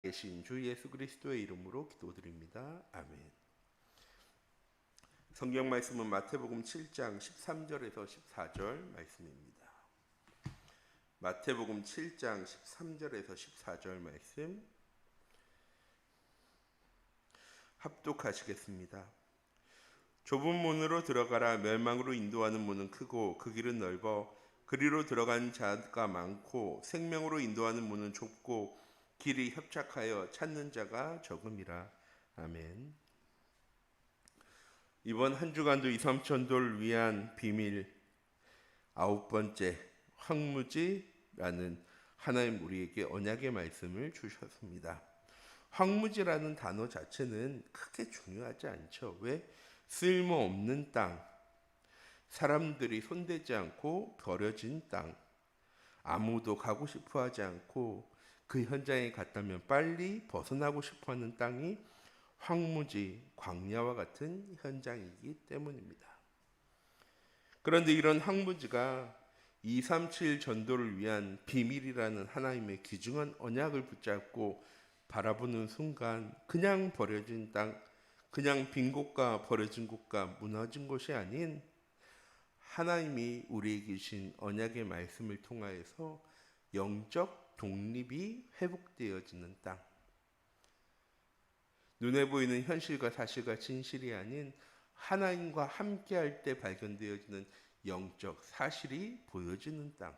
계신 주 예수 그리스도의 이름으로 기도드립니다. 아멘. 성경 말씀은 마태복음 7장 13절에서 14절 말씀입니다. 마태복음 7장 13절에서 14절 말씀 합독하시겠습니다. 좁은 문으로 들어가라. 멸망으로 인도하는 문은 크고 그 길은 넓어 그리로 들어간 자가 많고 생명으로 인도하는 문은 좁고 길이 협착하여 찾는 자가 적음이라. 아멘. 이번 한 주간도 이삼천도를 위한 비밀 9번째 황무지라는 하나님 우리에게 언약의 말씀을 주셨습니다. 황무지라는 단어 자체는 크게 중요하지 않죠. 왜? 쓸모없는 땅, 사람들이 손대지 않고 버려진 땅, 아무도 가고 싶어 하지 않고 그 현장에 갔다면 빨리 벗어나고 싶어 하는 땅이 황무지, 광야와 같은 현장이기 때문입니다. 그런데 이런 황무지가 237 전도를 위한 비밀이라는 하나님의 귀중한 언약을 붙잡고 바라보는 순간 그냥 버려진 땅, 그냥 빈 곳과 버려진 곳과 무너진 곳이 아닌 하나님이 우리에게 주신 언약의 말씀을 통하여서 영적 독립이 회복되어지는 땅, 눈에 보이는 현실과 사실과 진실이 아닌 하나님과 함께할 때 발견되어지는 영적 사실이 보여지는 땅,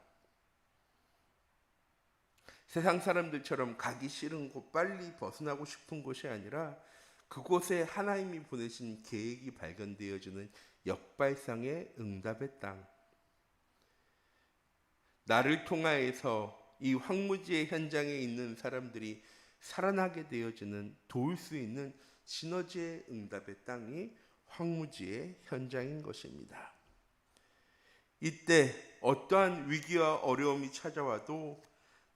세상 사람들처럼 가기 싫은 곳, 빨리 벗어나고 싶은 곳이 아니라 그곳에 하나님이 보내신 계획이 발견되어지는 역발상의 응답의 땅, 나를 통하여서 이 황무지의 현장에 있는 사람들이 살아나게 되어지는 도울 수 있는 시너지의 응답의 땅이 황무지의 현장인 것입니다. 이때 어떠한 위기와 어려움이 찾아와도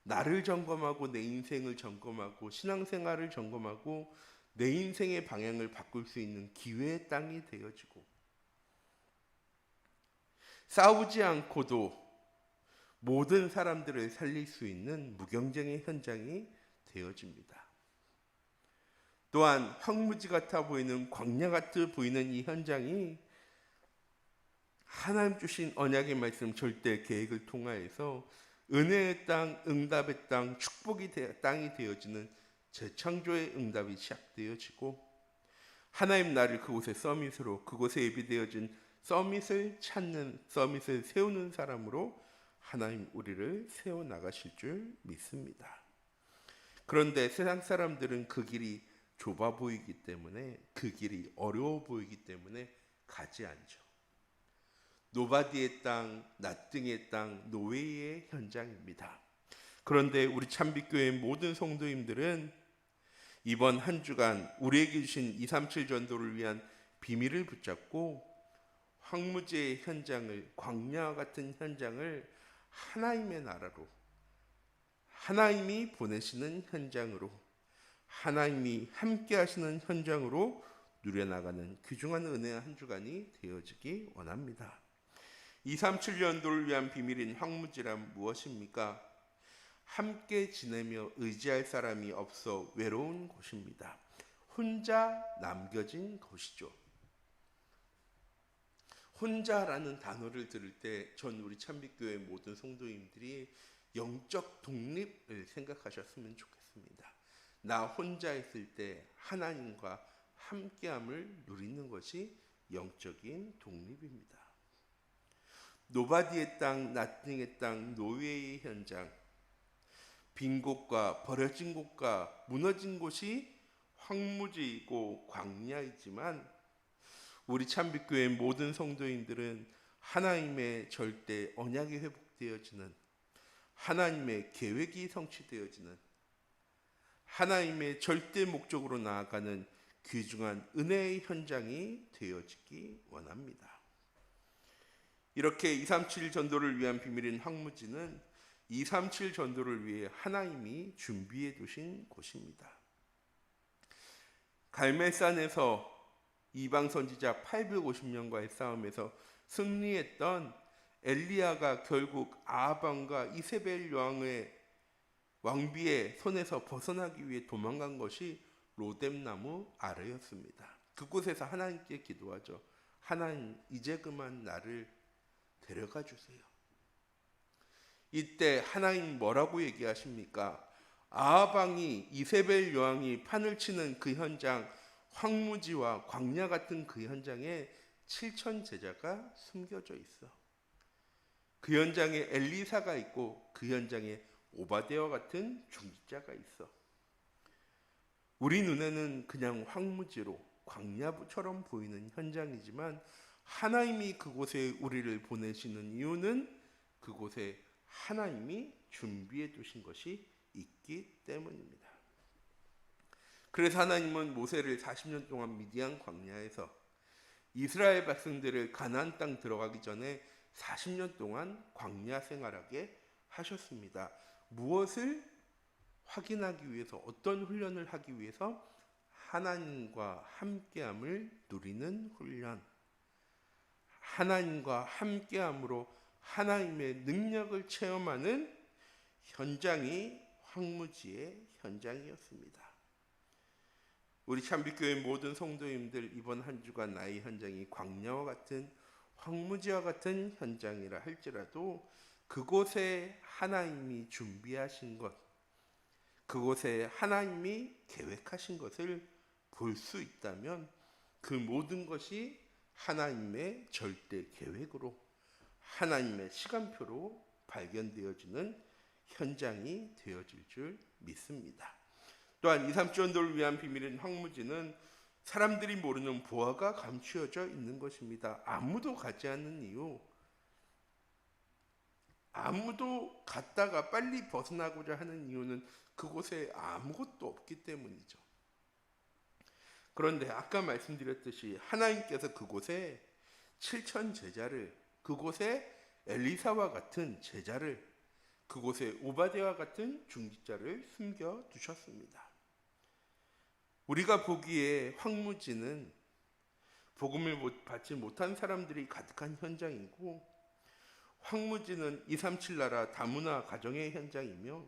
나를 점검하고 내 인생을 점검하고 신앙생활을 점검하고 내 인생의 방향을 바꿀 수 있는 기회의 땅이 되어지고 싸우지 않고도 모든 사람들을 살릴 수 있는 무경쟁의 현장이 되어집니다. 또한 황무지 같아 보이는 광야 같아 보이는 이 현장이 하나님 주신 언약의 말씀 절대 계획을 통하여서 은혜의 땅, 응답의 땅, 축복의 땅이 되어지는 재창조의 응답이 시작되어지고 하나님 나를 그곳에 서밋으로 그곳에 예비되어진 서밋을 찾는 서밋을 세우는 사람으로 하나님 우리를 세워나가실 줄 믿습니다. 그런데 세상 사람들은 그 길이 좁아 보이기 때문에 그 길이 어려워 보이기 때문에 가지 않죠. 노바디의 땅, 나띵의 땅, 노웨이의 현장입니다. 그런데 우리 참빛교회 모든 성도님들은 이번 한 주간 우리에게 주신 237 전도를 위한 비밀을 붙잡고 황무지의 현장을, 광야와 같은 현장을 하나님의 나라로, 하나님이 보내시는 현장으로, 하나님이 함께 하시는 현장으로 누려나가는 귀중한 은혜의 한 주간이 되어지기 원합니다. 237년도를 위한 비밀인 황무지란 무엇입니까? 함께 지내며 의지할 사람이 없어 외로운 곳입니다. 혼자 남겨진 곳이죠. 혼자라는 단어를 들을 때 전 우리 참빛교회 모든 성도님들이 영적 독립을 생각하셨으면 좋겠습니다. 나 혼자 있을 때 하나님과 함께함을 누리는 것이 영적인 독립입니다. 노바디의 땅, 나띵의 땅, 노예의 현장, 빈 곳과 버려진 곳과 무너진 곳이 황무지이고 광야이지만 우리 참빛교회 모든 성도인들은 하나님의 절대 언약이 회복되어지는, 하나님의 계획이 성취되어지는, 하나님의 절대 목적으로 나아가는 귀중한 은혜의 현장이 되어지기 원합니다. 이렇게 237 전도를 위한 비밀인 황무지는 237 전도를 위해 하나님이 준비해 두신 곳입니다. 갈멜산에서 이방 선지자 850명과의 싸움에서 승리했던 엘리야가 결국 아합 왕과 이세벨 왕의 왕비의 손에서 벗어나기 위해 도망간 것이 로뎀나무 아래였습니다. 그곳에서 하나님께 기도하죠. 하나님, 이제 그만 나를 데려가 주세요. 이때 하나님 뭐라고 얘기하십니까? 아하방이 이세벨 여왕이 판을 치는 그 현장, 황무지와 광야 같은 그 현장에 7천 제자가 숨겨져 있어. 그 현장에 엘리사가 있고 그 현장에 오바댜와 같은 중직자가 있어. 우리 눈에는 그냥 황무지로 광야처럼 보이는 현장이지만 하나님이 그곳에 우리를 보내시는 이유는 그곳에 하나님이 준비해 두신 것이 있기 때문입니다. 그래서 하나님은 모세를 40년 동안 미디안 광야에서 이스라엘 백성들을 가나안 땅 들어가기 전에 40년 동안 광야 생활하게 하셨습니다. 무엇을 확인하기 위해서, 어떤 훈련을 하기 위해서? 하나님과 함께함을 누리는 훈련. 하나님과 함께함으로 하나님의 능력을 체험하는 현장이 황무지의 현장이었습니다. 우리 참빛교회 모든 성도님들, 이번 한 주간 나의 현장이 광야와 같은, 황무지와 같은 현장이라 할지라도 그곳에 하나님이 준비하신 것, 그곳에 하나님이 계획하신 것을 볼 수 있다면 그 모든 것이 하나님의 절대 계획으로, 하나님의 시간표로 발견되어지는 현장이 되어질 줄 믿습니다. 또한 2, 3주년도를 위한 비밀인 황무지는 사람들이 모르는 보화가 감추어져 있는 것입니다. 아무도 가지 않는 이유, 아무도 갔다가 빨리 벗어나고자 하는 이유는 그곳에 아무것도 없기 때문이죠. 그런데 아까 말씀드렸듯이 하나님께서 그곳에 7천 제자를, 그곳에 엘리사와 같은 제자를, 그곳에 오바댜와 같은 중직자를 숨겨 두셨습니다. 우리가 보기에 황무지는 복음을 받지 못한 사람들이 가득한 현장이고, 황무지는 237 나라 다문화 가정의 현장이며,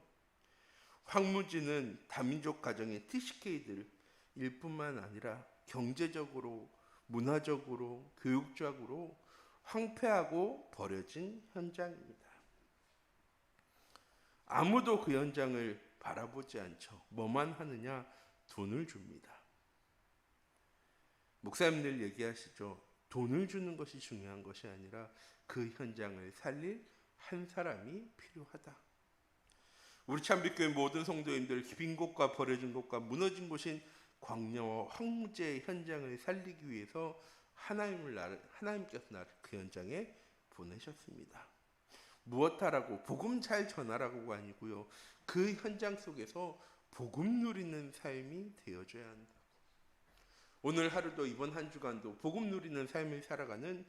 황무지는 다민족 가정의 TCK들일 뿐만 아니라 경제적으로, 문화적으로, 교육적으로 황폐하고 버려진 현장입니다. 아무도 그 현장을 바라보지 않죠. 뭐만 하느냐? 돈을 줍니다. 목사님들 얘기하시죠. 돈을 주는 것이 중요한 것이 아니라 그 현장을 살릴 한 사람이 필요하다. 우리 참빛교회 모든 성도님들, 빈 곳과 버려진 곳과 무너진 곳인 광야와 황무지의 현장을 살리기 위해서 하나님께서 나를 그 현장에 보내셨습니다. 무엇하라고? 복음 잘 전하라고가 아니고요. 그 현장 속에서 복음 누리는 삶이 되어줘야 한다. 오늘 하루도, 이번 한 주간도 복음 누리는 삶을 살아가는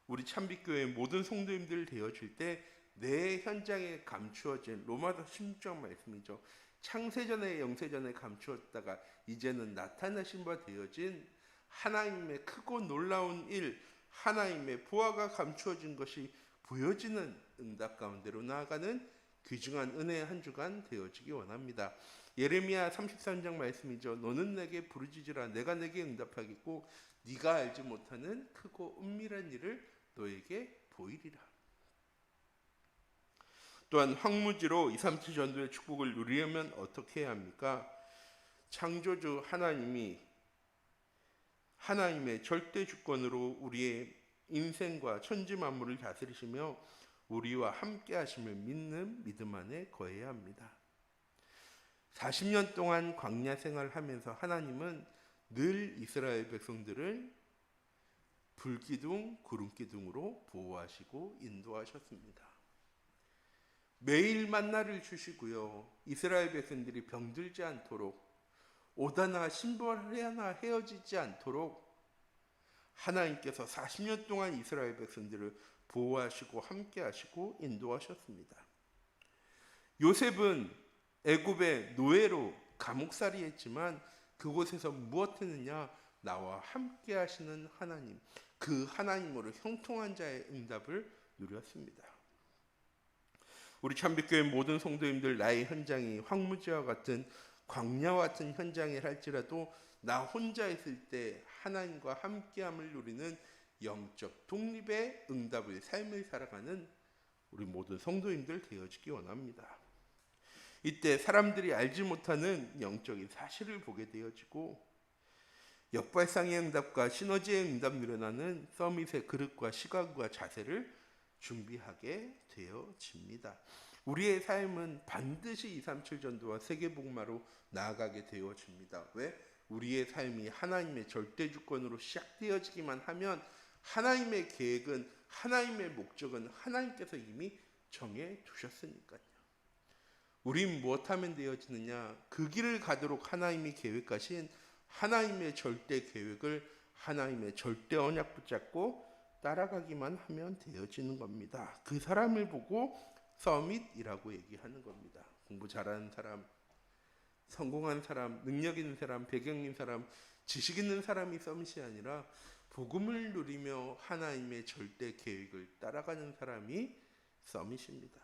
우리 참빛교회 모든 성도님들 되어질 때 내 현장에 감추어진, 로마서 16장 말씀이죠. 창세전에 영세전에 감추었다가 이제는 나타나신 바 되어진 하나님의 크고 놀라운 일, 하나님의 보화가 감추어진 것이 보여지는 응답 가운데로 나아가는 귀중한 은혜의 한 주간 되어지기 원합니다. 예레미야 33장 말씀이죠. 너는 내게 부르짖으라, 내가 내게 응답하겠고 네가 알지 못하는 크고 은밀한 일을 너에게 보이리라. 또한 황무지로 237 전도의 축복을 누리려면 어떻게 해야 합니까? 창조주 하나님이 하나님의 절대 주권으로 우리의 인생과 천지 만물을 다스리시며 우리와 함께 하심을 믿는 믿음 안에 거해야 합니다. 40년 동안 광야 생활을 하면서 하나님은 늘 이스라엘 백성들을 불기둥, 구름기둥으로 보호하시고 인도하셨습니다. 매일 만나를 주시고요. 이스라엘 백성들이 병들지 않도록, 오다나 신발하나 헤어지지 않도록 하나님께서 40년 동안 이스라엘 백성들을 보호하시고 함께하시고 인도하셨습니다. 요셉은 애굽의 노예로 감옥살이 했지만 그곳에서 무엇 했느냐? 나와 함께하시는 하나님, 그 하나님으로 형통한 자의 응답을 누렸습니다. 우리 참빛교회 모든 성도님들, 나의 현장이 황무지와 같은 광야와 같은 현장이 할지라도 나 혼자 있을 때 하나님과 함께함을 누리는 영적 독립의 응답의 삶을 살아가는 우리 모든 성도님들 되어지기 원합니다. 이때 사람들이 알지 못하는 영적인 사실을 보게 되어지고 역발상의 응답과 시너지의 응답 늘어나는 서밋의 그릇과 시각과 자세를 준비하게 되어집니다. 우리의 삶은 반드시 237 전도와 세계복음화로 나아가게 되어집니다. 왜? 우리의 삶이 하나님의 절대 주권으로 시작되어지기만 하면 하나님의 계획은, 하나님의 목적은 하나님께서 이미 정해 두셨으니까요. 우린 무엇하면 되어지느냐? 그 길을 가도록 하나님이 계획하신 하나님의 절대 계획을, 하나님의 절대 언약 붙잡고 따라가기만 하면 되어지는 겁니다. 그 사람을 보고 서밋이라고 얘기하는 겁니다. 공부 잘하는 사람, 성공한 사람, 능력 있는 사람, 배경 있는 사람, 지식 있는 사람이 서밋이 아니라 복음을 누리며 하나님의 절대 계획을 따라가는 사람이 서밋입니다.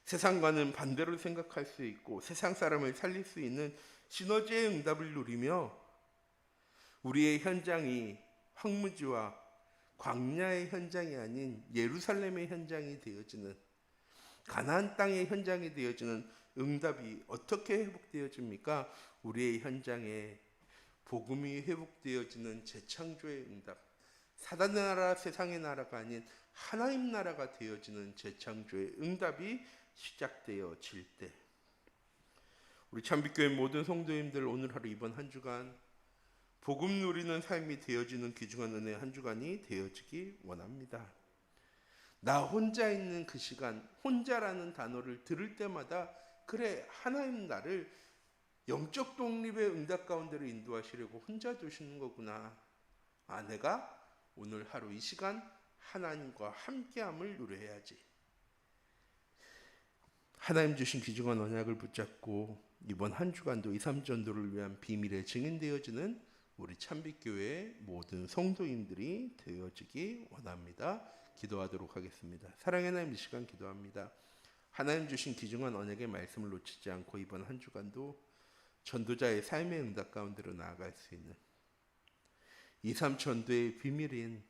세상과는 반대로 생각할 수 있고 세상 사람을 살릴 수 있는 시너지의 응답을 누리며 우리의 현장이 황무지와 광야의 현장이 아닌 예루살렘의 현장이 되어지는, 가나안 땅의 현장이 되어지는 응답이 어떻게 회복되어집니까? 우리의 현장에 복음이 회복되어지는 재창조의 응답, 사단의 나라, 세상의 나라가 아닌 하나님 나라가 되어지는 재창조의 응답이 시작되어질 때, 우리 참빛교회 모든 성도님들, 오늘 하루 이번 한 주간 복음 누리는 삶이 되어지는 귀중한 은혜의 한 주간이 되어지기 원합니다. 나 혼자 있는 그 시간, 혼자라는 단어를 들을 때마다 그래, 하나님 나를 영적 독립의 응답 가운데로 인도하시려고 혼자 두시는 거구나. 내가 오늘 하루 이 시간 하나님과 함께함을 누려야지. 하나님 주신 귀중한 언약을 붙잡고 이번 한 주간도 237 전도를 위한 비밀의 증인되어지는 우리 참빛교회의 모든 성도님들이 되어지기 원합니다. 기도하도록 하겠습니다. 사랑의 하나님, 이 시간 기도합니다. 하나님 주신 귀중한 언약의 말씀을 놓치지 않고 이번 한 주간도 전도자의 삶의 응답 가운데로 나아갈 수 있는 237 전도의 비밀인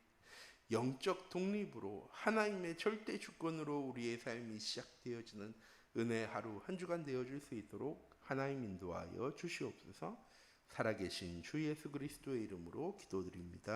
영적 독립으로 하나님의 절대 주권으로 우리의 삶이 시작되어지는 은혜의 하루 한 주간 되어줄 수 있도록 하나님 인도하여 주시옵소서. 살아계신 주 예수 그리스도의 이름으로 기도드립니다.